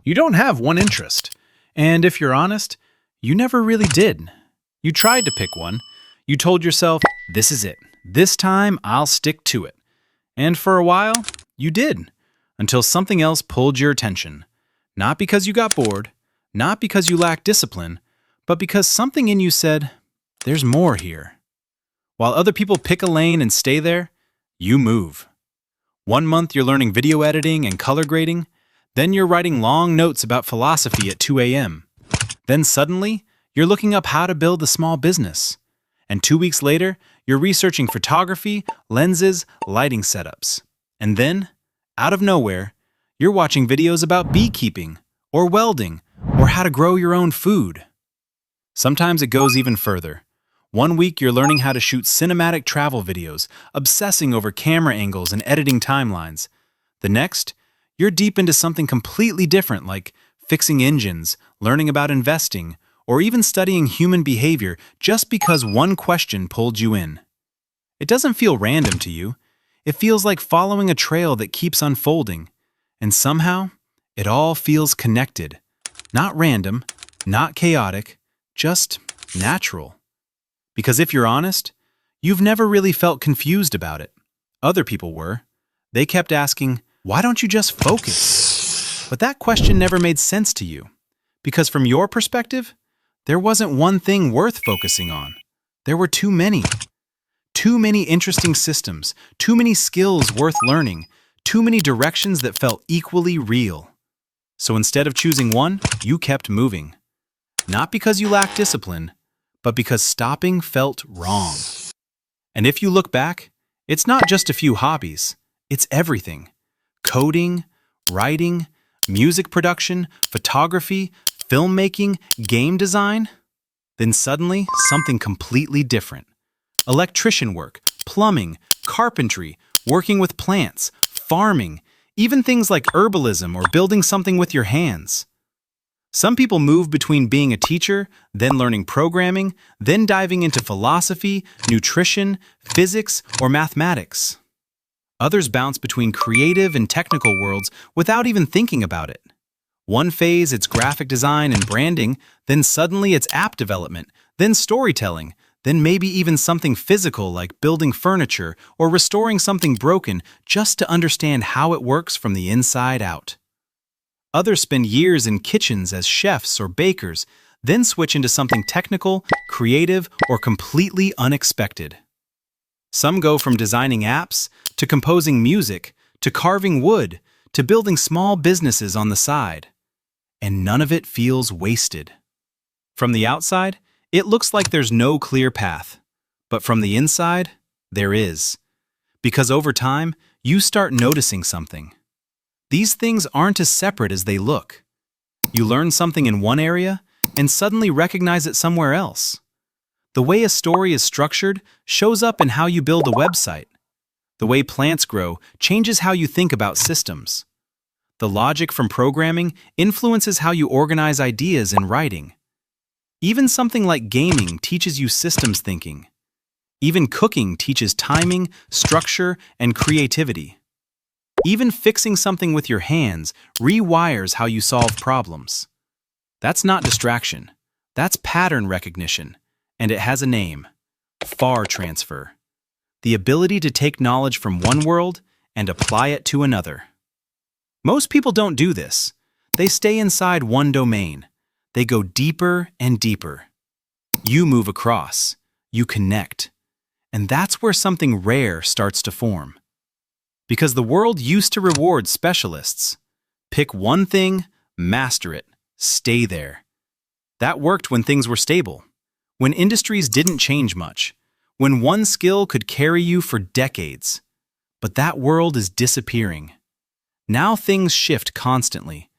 You don't have one interest. And if you're honest, you never really did. You tried to pick one. You told yourself, this is it. This time, I'll stick to it. And for a while, you did, until something else pulled your attention. Not because you got bored, not because you lacked discipline, but because something in you said, there's more here. While other people pick a lane and stay there, you move. 1 month you're learning video editing and color grading, then you're writing long notes about philosophy at 2 a.m. Then suddenly, you're looking up how to build a small business. And 2 weeks later, you're researching photography, lenses, lighting setups. And then, out of nowhere, you're watching videos about beekeeping, or welding, or how to grow your own food. Sometimes it goes even further. 1 week you're learning how to shoot cinematic travel videos, obsessing over camera angles and editing timelines. The next, you're deep into something completely different like fixing engines, learning about investing, or even studying human behavior just because one question pulled you in. It doesn't feel random to you. It feels like following a trail that keeps unfolding. And somehow, it all feels connected. Not random, not chaotic, just natural. Because if you're honest, you've never really felt confused about it. Other people were. They kept asking, why don't you just focus? But that question never made sense to you. Because from your perspective, there wasn't one thing worth focusing on. There were too many. Too many interesting systems, too many skills worth learning, too many directions that felt equally real. So instead of choosing one, you kept moving. Not because you lacked discipline, but because stopping felt wrong. And if you look back, it's not just a few hobbies, it's everything. Coding, writing, music production, photography, filmmaking, game design. Then suddenly, something completely different. Electrician work, plumbing, carpentry, working with plants, farming, even things like herbalism or building something with your hands. Some people move between being a teacher, then learning programming, then diving into philosophy, nutrition, physics, or mathematics. Others bounce between creative and technical worlds without even thinking about it. One phase, it's graphic design and branding, then suddenly it's app development, then storytelling, then maybe even something physical like building furniture or restoring something broken just to understand how it works from the inside out. Others spend years in kitchens as chefs or bakers, then switch into something technical, creative, or completely unexpected. Some go from designing apps, to composing music, to carving wood, to building small businesses on the side. And none of it feels wasted. From the outside, it looks like there's no clear path. But from the inside, there is. Because over time, you start noticing something. These things aren't as separate as they look. You learn something in one area and suddenly recognize it somewhere else. The way a story is structured shows up in how you build a website. The way plants grow changes how you think about systems. The logic from programming influences how you organize ideas in writing. Even something like gaming teaches you systems thinking. Even cooking teaches timing, structure, and creativity. Even fixing something with your hands rewires how you solve problems. That's not distraction. That's pattern recognition, and it has a name: far transfer. The ability to take knowledge from one world and apply it to another. Most people don't do this. They stay inside one domain. They go deeper and deeper. You move across. You connect. And that's where something rare starts to form. Because the world used to reward specialists. Pick one thing, master it, stay there. That worked when things were stable, when industries didn't change much, when one skill could carry you for decades. But that world is disappearing. Now things shift constantly.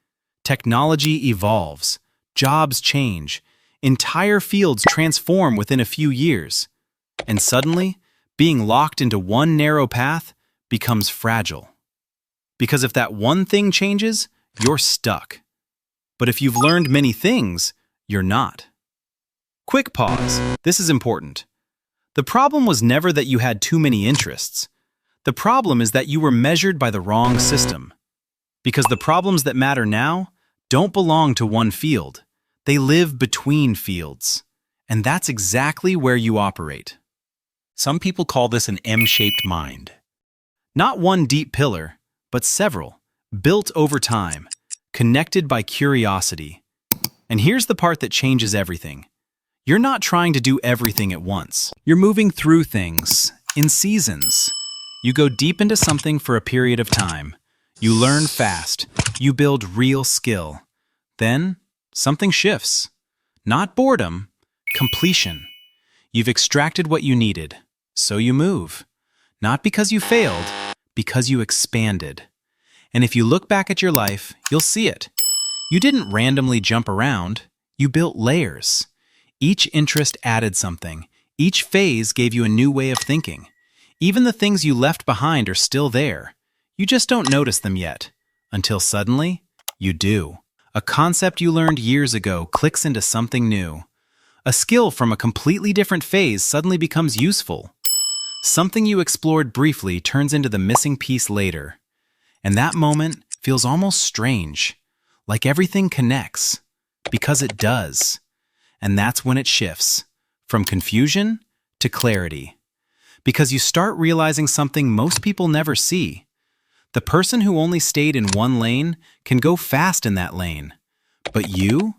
Technology evolves. Jobs change. Entire fields transform within a few years. And suddenly, being locked into one narrow path becomes fragile. Because if that one thing changes, you're stuck. But if you've learned many things, you're not. Quick pause. This is important. The problem was never that you had too many interests. The problem is that you were measured by the wrong system. Because the problems that matter now don't belong to one field. They live between fields. And that's exactly where you operate. Some people call this an M-shaped mind. Not one deep pillar, but several, built over time, connected by curiosity. And here's the part that changes everything. You're not trying to do everything at once. You're moving through things, in seasons. You go deep into something for a period of time. You learn fast. You build real skill. Then, something shifts. Not boredom, completion. You've extracted what you needed, so you move. Not because you failed, because you expanded. And if you look back at your life, you'll see it. You didn't randomly jump around. You built layers. Each interest added something. Each phase gave you a new way of thinking. Even the things you left behind are still there. You just don't notice them yet. Until suddenly, you do. A concept you learned years ago clicks into something new. A skill from a completely different phase suddenly becomes useful. Something you explored briefly turns into the missing piece later. And that moment feels almost strange, like everything connects, because it does. And that's when it shifts, from confusion to clarity. Because you start realizing something most people never see. The person who only stayed in one lane can go fast in that lane. But you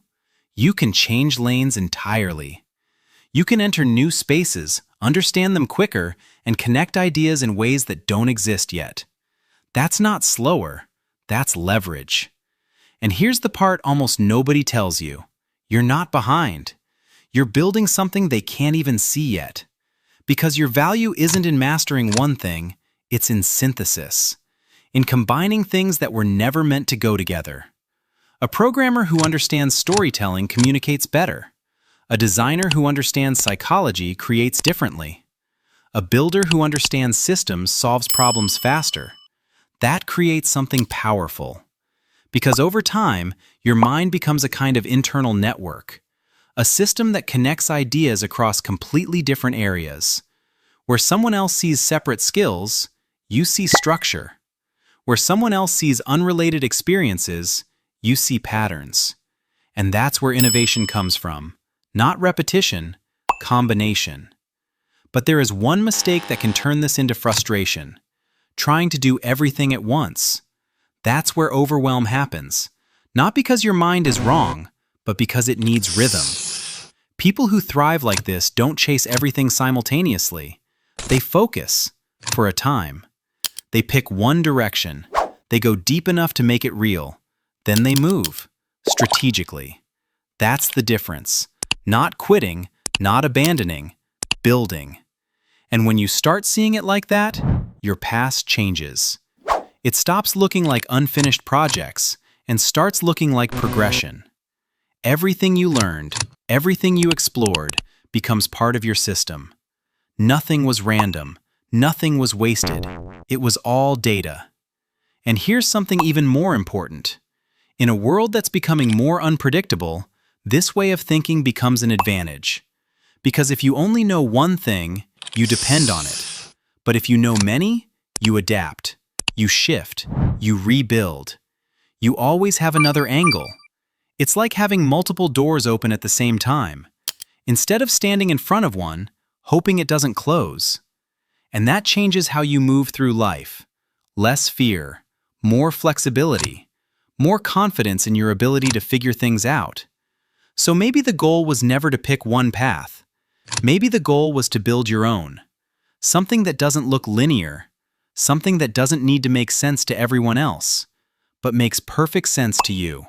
can change lanes entirely. You can enter new spaces, understand them quicker, and connect ideas in ways that don't exist yet. That's not slower, that's leverage. And here's the part almost nobody tells you. You're not behind. You're building something they can't even see yet. Because your value isn't in mastering one thing, it's in synthesis. In combining things that were never meant to go together. A programmer who understands storytelling communicates better. A designer who understands psychology creates differently. A builder who understands systems solves problems faster. That creates something powerful. Because over time, your mind becomes a kind of internal network. A system that connects ideas across completely different areas. Where someone else sees separate skills, you see structure. Where someone else sees unrelated experiences, you see patterns. And that's where innovation comes from. Not repetition, combination. But there is one mistake that can turn this into frustration. Trying to do everything at once. That's where overwhelm happens. Not because your mind is wrong, but because it needs rhythm. People who thrive like this don't chase everything simultaneously. They focus, for a time. They pick one direction. They go deep enough to make it real. Then they move, strategically. That's the difference. Not quitting, not abandoning, building. And when you start seeing it like that, your past changes. It stops looking like unfinished projects and starts looking like progression. Everything you learned, everything you explored, becomes part of your system. Nothing was random. Nothing was wasted. It was all data. And here's something even more important. In a world that's becoming more unpredictable, this way of thinking becomes an advantage. Because if you only know one thing, you depend on it. But if you know many, you adapt. You shift. You rebuild. You always have another angle. It's like having multiple doors open at the same time. Instead of standing in front of one, hoping it doesn't close. And that changes how you move through life. Less fear, more flexibility, more confidence in your ability to figure things out. So maybe the goal was never to pick one path. Maybe the goal was to build your own. Something that doesn't look linear. Something that doesn't need to make sense to everyone else, but makes perfect sense to you.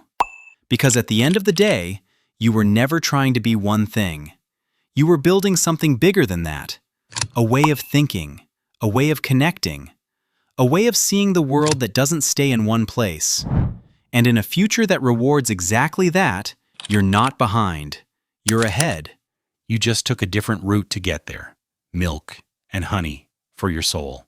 Because at the end of the day, you were never trying to be one thing. You were building something bigger than that. A way of thinking, a way of connecting, a way of seeing the world that doesn't stay in one place. And in a future that rewards exactly that, you're not behind. You're ahead. You just took a different route to get there. Milk and honey for your soul.